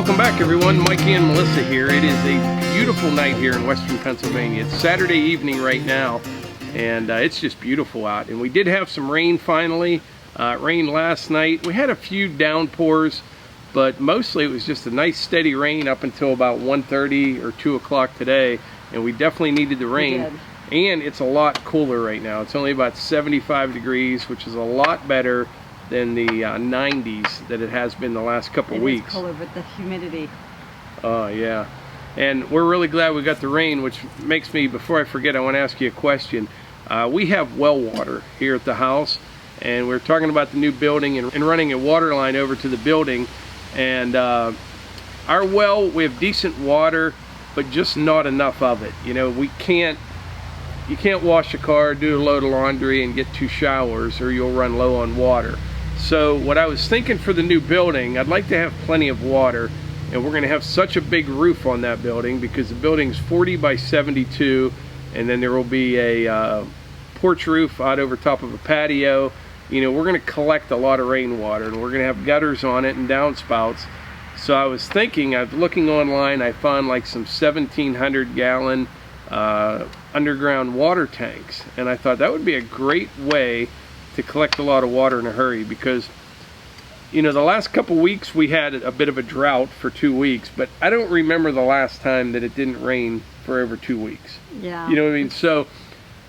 Welcome back, everyone. Mikey and Melissa here. It is a beautiful night here in western Pennsylvania. It's Saturday evening right now, and it's just beautiful out. And we did have some rain finally. It rained last night. We had a few downpours, but mostly it was just a nice steady rain up until about 1:30 or 2 o'clock today, and we definitely needed the rain. And it's a lot cooler right now. It's only about 75 degrees, which is a lot better than the 90s that it has been the last couple weeks. It's cooler with the humidity. Oh yeah, and we're really glad we got the rain, which makes me, before I forget, I want to ask you a question. We have well water here at the house, and we're talking about the new building and running a water line over to the building. And our well, we have decent water, but just not enough of it. You know, you can't wash a car, do a load of laundry, and get 2 showers, or you'll run low on water. So what I was thinking for the new building, I'd like to have plenty of water, and we're going to have such a big roof on that building because the building's 40 by 72, and then there will be a porch roof out over top of a patio. You know, we're going to collect a lot of rainwater, and we're going to have gutters on it and downspouts. So I was thinking, I was looking online, I found like some 1,700 gallon underground water tanks, and I thought that would be a great way to collect a lot of water in a hurry, because you know, the last couple weeks we had a bit of a drought for 2 weeks, but I don't remember the last time that it didn't rain for over 2 weeks. Yeah. You know what I mean? So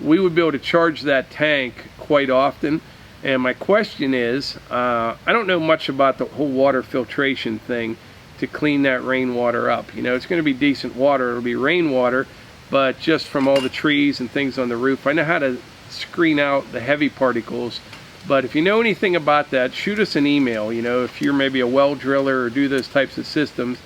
we would be able to charge that tank quite often. And my question is, I don't know much about the whole water filtration thing to clean that rainwater up. You know, it's going to be decent water, it'll be rainwater, but just from all the trees and things on the roof, I know how to screen out the heavy particles. But if you know anything about that, shoot us an email. You know, if you're maybe a well driller or do those types of systems,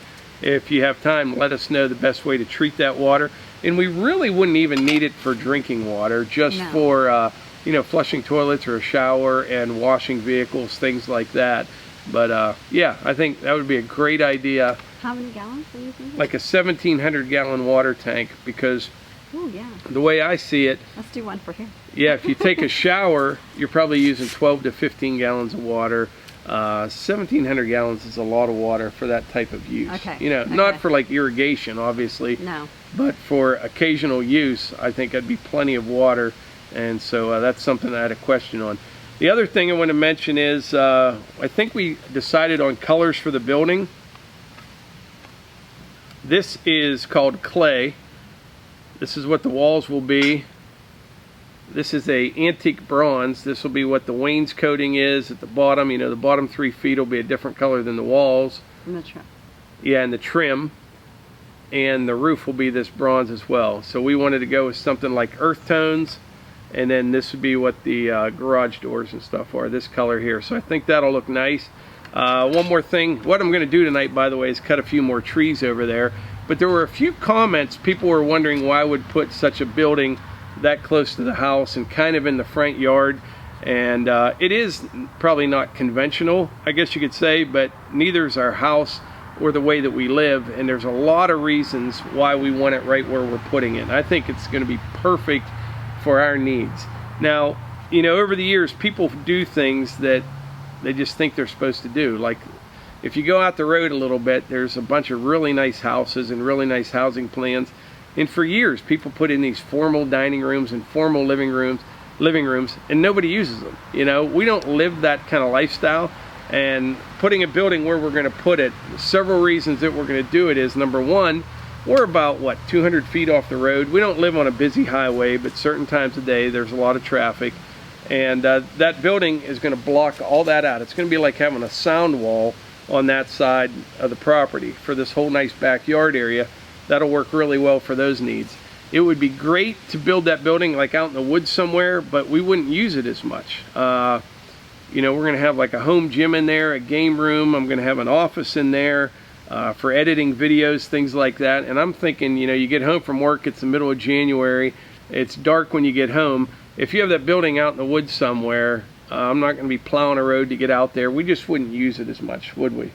if you have time, let us know the best way to treat that water. And we really wouldn't even need it for drinking water, just for you know, flushing toilets or a shower and washing vehicles, things like that. But yeah, I think that would be a great idea. How many gallons are you thinking? Like a 1,700 gallon water tank, because oh, yeah, the way I see it, let's do one for here. yeah, if you take a shower, you're probably using 12 to 15 gallons of water. 1,700 gallons is a lot of water for that type of use. Okay. You know, not for like irrigation, obviously. No. But for occasional use, I think that'd be plenty of water. And so that's something I had a question on. The other thing I want to mention is, I think we decided on colors for the building. This is called clay. This is what the walls will be. This is a antique bronze. This will be what the wainscoting is at the bottom. You know, the bottom 3 feet will be a different color than the walls. And the trim. Yeah, and the trim. And the roof will be this bronze as well. So we wanted to go with something like earth tones. And then this would be what the garage doors and stuff are, this color here. So I think that'll look nice. One more thing, what I'm going to do tonight, by the way, is cut a few more trees over there. But there were a few comments, people were wondering why I would put such a building that close to the house and kind of in the front yard. And it is probably not conventional, I guess you could say, but neither is our house or the way that we live. And there's a lot of reasons why we want it right where we're putting it. And I think it's going to be perfect for our needs. Now, you know, over the years, people do things that they just think they're supposed to do. Like, if you go out the road a little bit, there's a bunch of really nice houses and really nice housing plans. And for years, people put in these formal dining rooms and formal living rooms, and nobody uses them. You know, we don't live that kind of lifestyle. And putting a building where we're going to put it, several reasons that we're going to do it is, number one, we're about, what, 200 feet off the road. We don't live on a busy highway, but certain times of day there's a lot of traffic. And that building is going to block all that out. It's going to be like having a sound wall on that side of the property for this whole nice backyard area. That'll work really well for those needs. It would be great to build that building like out in the woods somewhere, but we wouldn't use it as much. You know, we're going to have like a home gym in there, a game room. I'm going to have an office in there for editing videos, things like that. And I'm thinking, you know, you get home from work, it's the middle of January, it's dark when you get home. If you have that building out in the woods somewhere, I'm not going to be plowing a road to get out there. We just wouldn't use it as much, would we?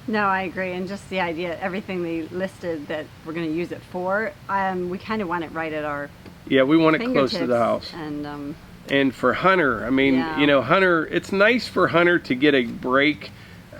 No, I agree. And just the idea, everything they listed that we're going to use it for, we kind of want it right at our Yeah, we want it close to the house. And for Hunter, I mean, you know, Hunter, it's nice for Hunter to get a break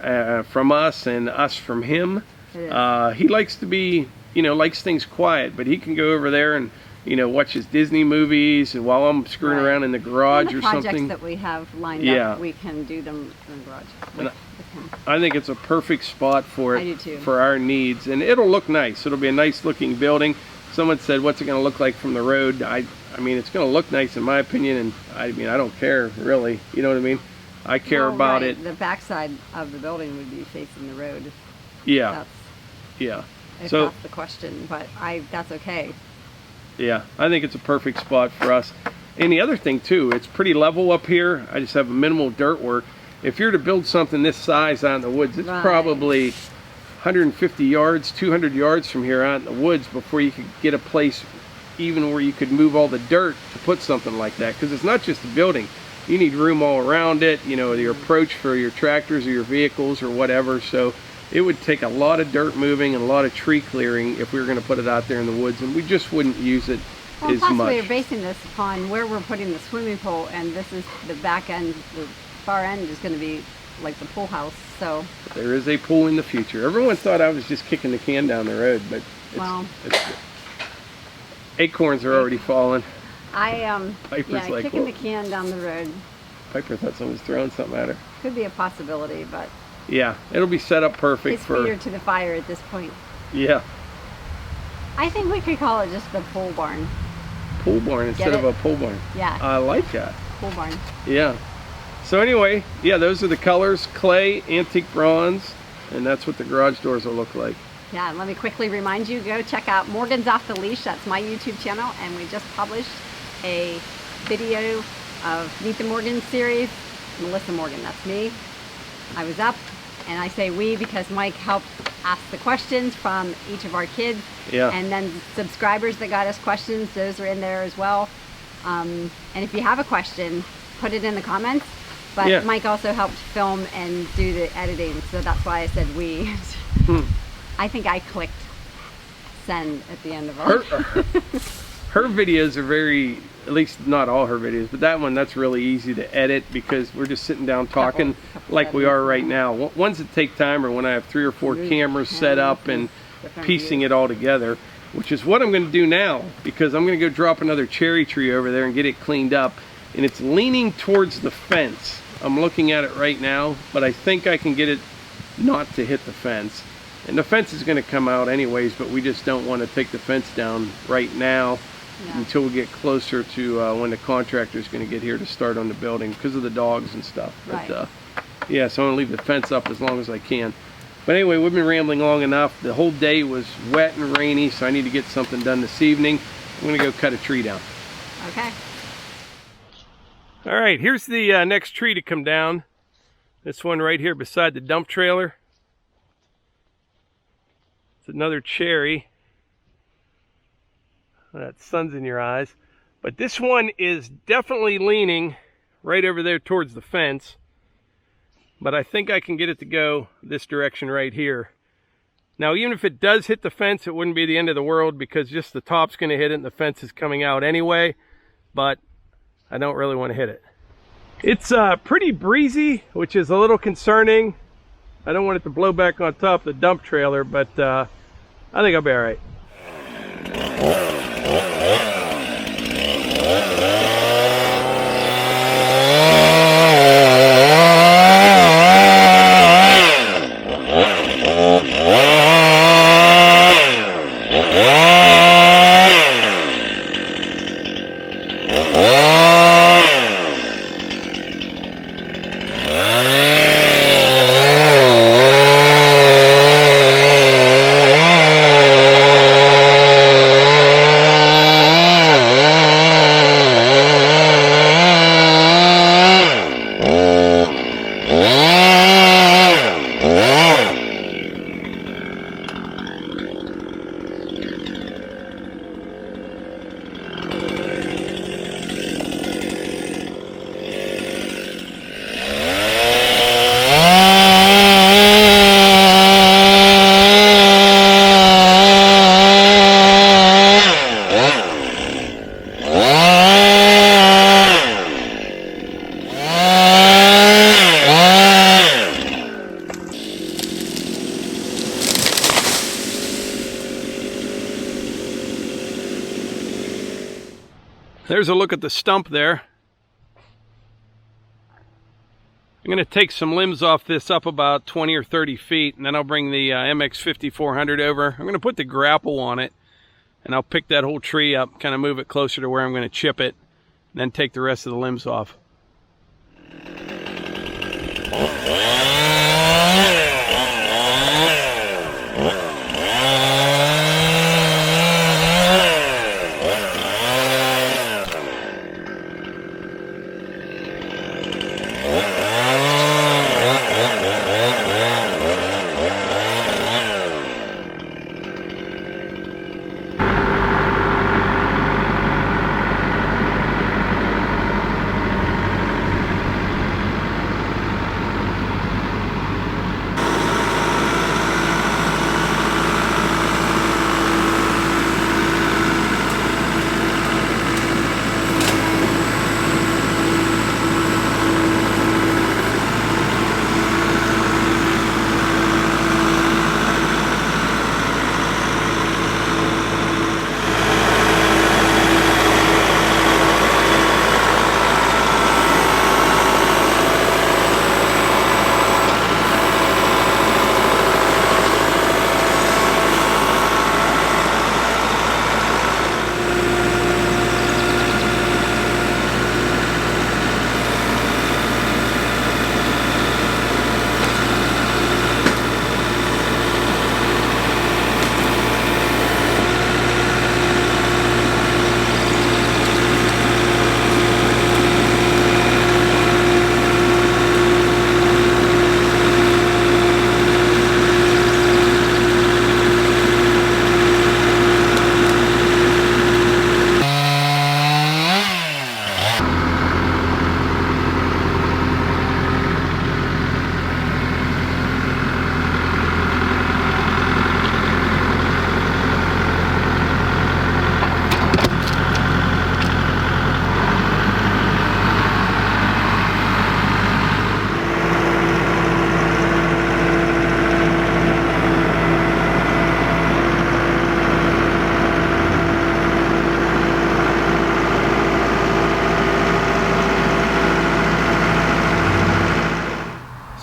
from us and us from him. It is. He likes to be, likes things quiet, but he can go over there and, watch his Disney movies, and while I'm screwing around in the garage or projects something. that we have lined up, we can do them in the garage with him. I think it's a perfect spot for it. I do too. For our needs, and it'll look nice. It'll be a nice looking building. Someone said, what's it going to look like from the road? I mean, it's going to look nice in my opinion, and I don't care really. You know what I mean? I care about it. The backside of the building would be facing the road. Yeah. If So that's the question, but that's okay. yeah, I think it's a perfect spot for us. And the other thing too, it's pretty level up here. I just have minimal dirt work. If you're to build something this size out in the woods, it's probably 150 yards, 200 yards from here out in the woods before you could get a place even where you could move all the dirt to put something like that. Because it's not just a building. You need room all around it, your approach for your tractors or your vehicles or whatever. So it would take a lot of dirt moving and a lot of tree clearing if we were going to put it out there in the woods, and we just wouldn't use it as plus much. we're basing this upon where we're putting the swimming pool, and this is the back end, the far end is going to be like the pool house. So there is a pool in the future. Everyone thought I was just kicking the can down the road, but acorns are already falling. Piper's like, kicking the can down the road. Piper thought someone was throwing something at her. Could be a possibility, but yeah, it'll be set up perfect his feet are to the fire at this point. Yeah. I think we could call it just the pole barn. Pool barn instead of a pole barn. Yeah. I like that. Pole barn. Yeah. So anyway, yeah, those are the colors: clay, antique bronze, and that's what the garage doors will look like. Yeah, and let me quickly remind you, go check out Morgan's Off the Leash. That's my YouTube channel, and we just published a video of Meet the Morgan series. Melissa Morgan, that's me. I was up, and I say we because Mike helped ask the questions from each of our kids. Yeah. And then subscribers that got us questions, those are in there as well. And if you have a question, put it in the comments. But Mike also helped film and do the editing, so that's why I said we. I think I clicked send at the end of our... Her videos are very, at least not all her videos, but that one, that's really easy to edit because we're just sitting down talking like we are right now. Ones that take time are when I have 3 or 4 cameras set up and piecing it all together, which is what I'm going to do now, because I'm going to go drop another cherry tree over there and get it cleaned up, and it's leaning towards the fence. I'm looking at it right now, but I think I can get it not to hit the fence. And the fence is going to come out anyways, but we just don't want to take the fence down right now until we get closer to when the contractor is going to get here to start on the building because of the dogs and stuff. But yeah, so I'm going to leave the fence up as long as I can. But anyway, we've been rambling long enough. The whole day was wet and rainy, so I need to get something done this evening. I'm going to go cut a tree down. Okay. All right, here's the next tree to come down. This one right here beside the dump trailer. It's another cherry. That sun's in your eyes. But this one is definitely leaning right over there towards the fence. But I think I can get it to go this direction right here. Now, even if it does hit the fence, it wouldn't be the end of the world because just the top's going to hit it and the fence is coming out anyway. But I don't really want to hit it. It's pretty breezy, which is a little concerning. I don't want it to blow back on top of the dump trailer, but I think I'll be all right. There's a look at the stump there. I'm going to take some limbs off this up about 20 or 30 feet, and then I'll bring the MX 5400 over. I'm going to put the grapple on it, and I'll pick that whole tree up, kind of move it closer to where I'm going to chip it, and then take the rest of the limbs off.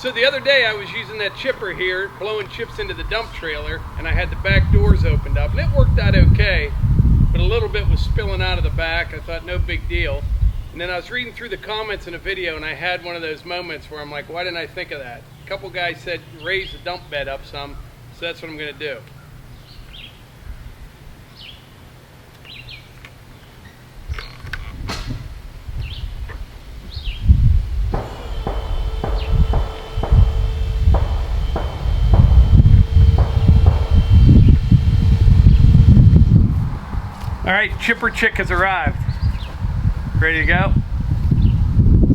So the other day I was using that chipper here, blowing chips into the dump trailer, and I had the back doors opened up, and it worked out okay, but a little bit was spilling out of the back. I thought no big deal. And then I was reading through the comments in a video, and I had one of those moments where I'm like, why didn't I think of that? A couple guys said raise the dump bed up some, so that's what I'm going to do. All right, Chipper Chick has arrived. Ready to go?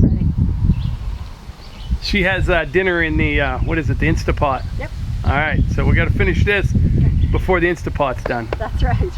Ready. She has dinner in the, what is it, the Instapot? Yep. All right, so we got to finish this before the Instapot's done. That's right.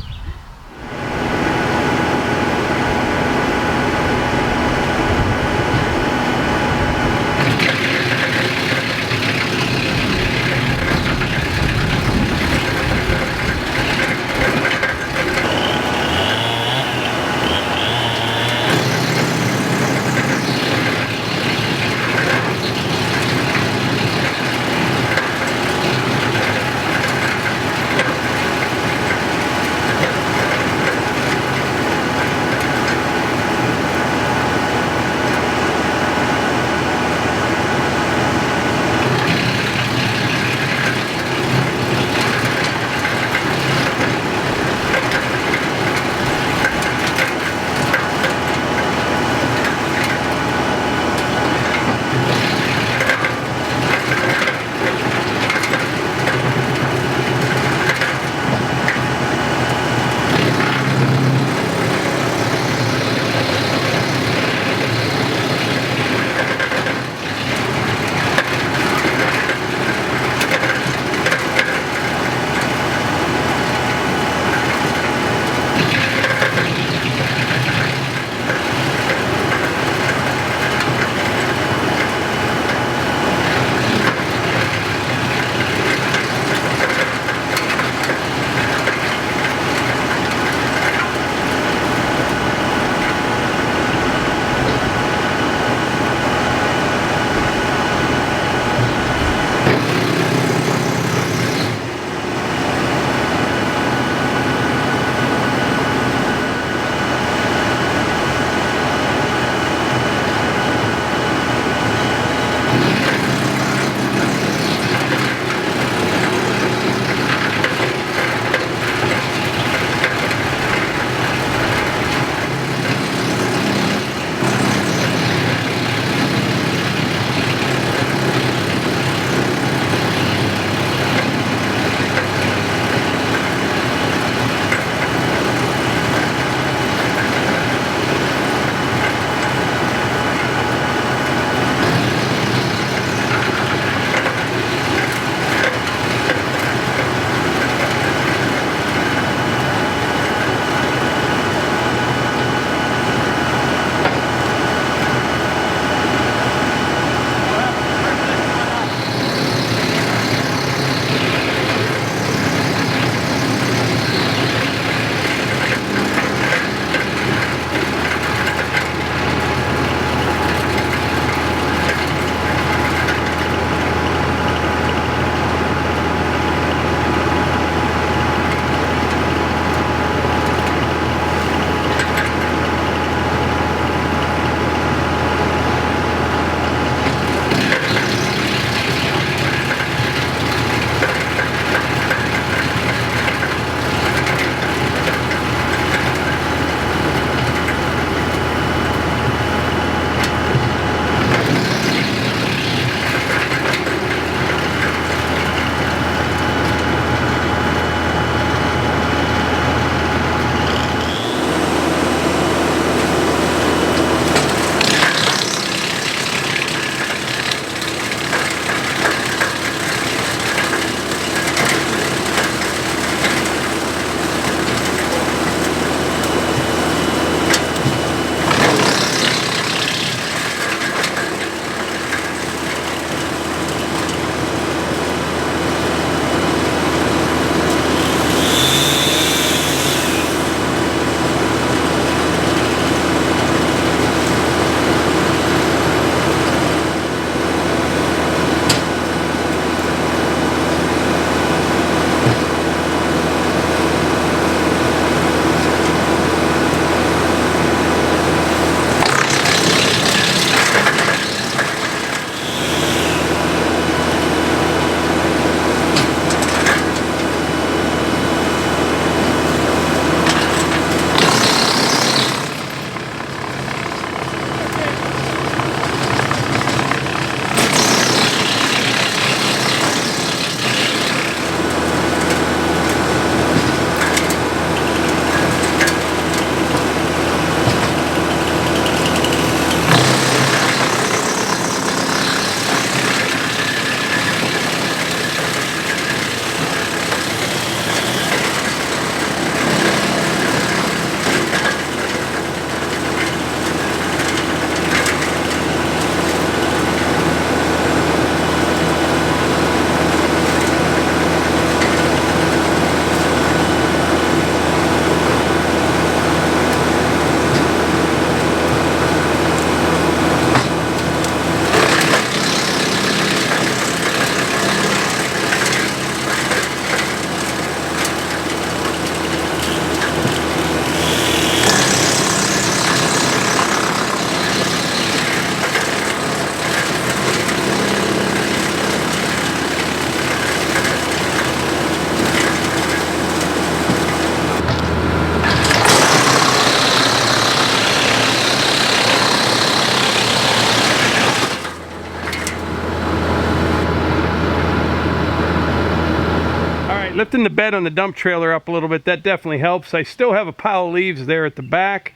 lifting the bed on the dump trailer up a little bit, that definitely helps. I still have a pile of leaves there at the back.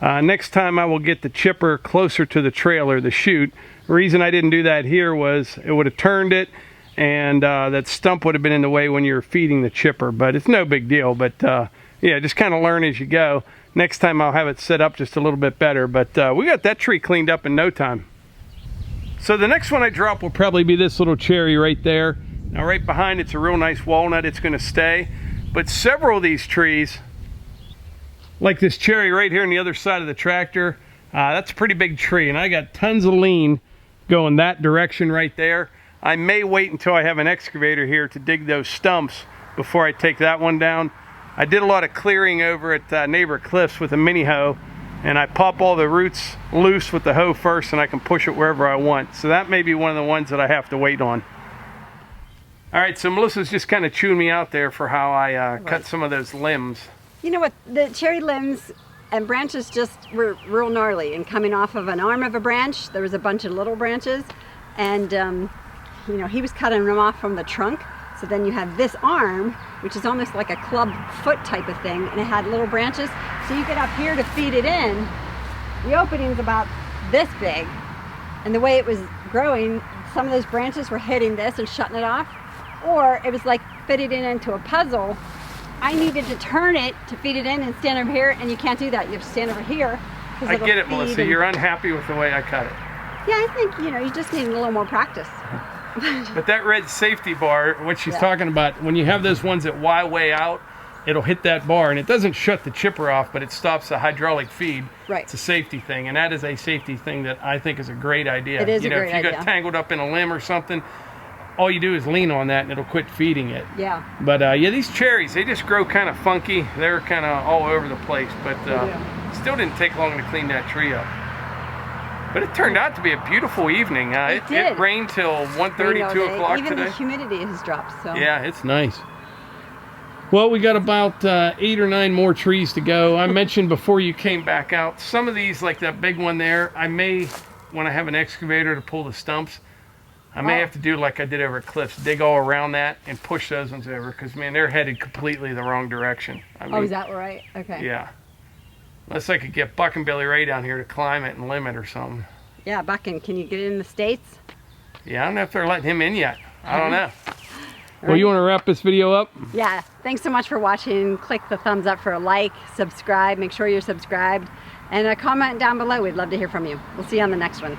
Next time I will get the chipper closer to the trailer, the chute. The reason I didn't do that here was it would have turned it, and that stump would have been in the way when you're feeding the chipper, but it's no big deal. But yeah, just kind of learn as you go. Next time I'll have it set up just a little bit better, but we got that tree cleaned up in no time. So the next one I drop will probably be this little cherry right there. Now right behind it's a real nice walnut, it's gonna stay. But several of these trees, like this cherry right here on the other side of the tractor, that's a pretty big tree, and I got tons of lean going that direction right there. I may wait until I have an excavator here to dig those stumps before I take that one down. I did a lot of clearing over at Neighbor Cliffs with a mini hoe, and I pop all the roots loose with the hoe first, and I can push it wherever I want. So that may be one of the ones that I have to wait on. All right, so Melissa's just kind of chewing me out there for how I cut some of those limbs. You know what, the cherry limbs and branches just were real gnarly, and coming off of an arm of a branch, there was a bunch of little branches, and you know, he was cutting them off from the trunk. So then you have this arm, which is almost like a club foot type of thing, and it had little branches. So you get up here to feed it in. The opening's about this big, and the way it was growing, some of those branches were hitting this and shutting it off, or it was like fitting it into a puzzle. I needed to turn it to feed it in and stand over here, and you can't do that. You have to stand over here. I get it, Melissa. You're unhappy with the way I cut it. Yeah, I think, you know, you just need a little more practice. But that red safety bar, what she's talking about, when you have those ones that Y way out, it'll hit that bar, and it doesn't shut the chipper off, but it stops the hydraulic feed. Right. It's a safety thing, and that is a safety thing that I think is a great idea. It is a great idea. If you got tangled up in a limb or something, all you do is lean on that, and it'll quit feeding it. Yeah. But yeah, these cherries, they just grow kind of funky. They're kind of all over the place, but still didn't take long to clean that tree up. But it turned out to be a beautiful evening. It rained till 1:30, 2 o'clock today. Even the humidity has dropped. So. Yeah, it's nice. Well, we got about 8 or 9 more trees to go. I mentioned before you came back out, some of these, like that big one there, I may, when I have an excavator to pull the stumps, I may have to do like I did over at Cliffs, dig all around that and push those ones over, because, man, they're headed completely the wrong direction. I mean, is that right? Okay. Yeah. Unless I could get Buck and Billy Ray down here to climb it and limb it or something. Yeah, Buckin, can you get in the States? Yeah, I don't know if they're letting him in yet. I don't know. Well, you want to wrap this video up? Yeah, thanks so much for watching. Click the thumbs up for a like, subscribe, make sure you're subscribed, and a comment down below. We'd love to hear from you. We'll see you on the next one.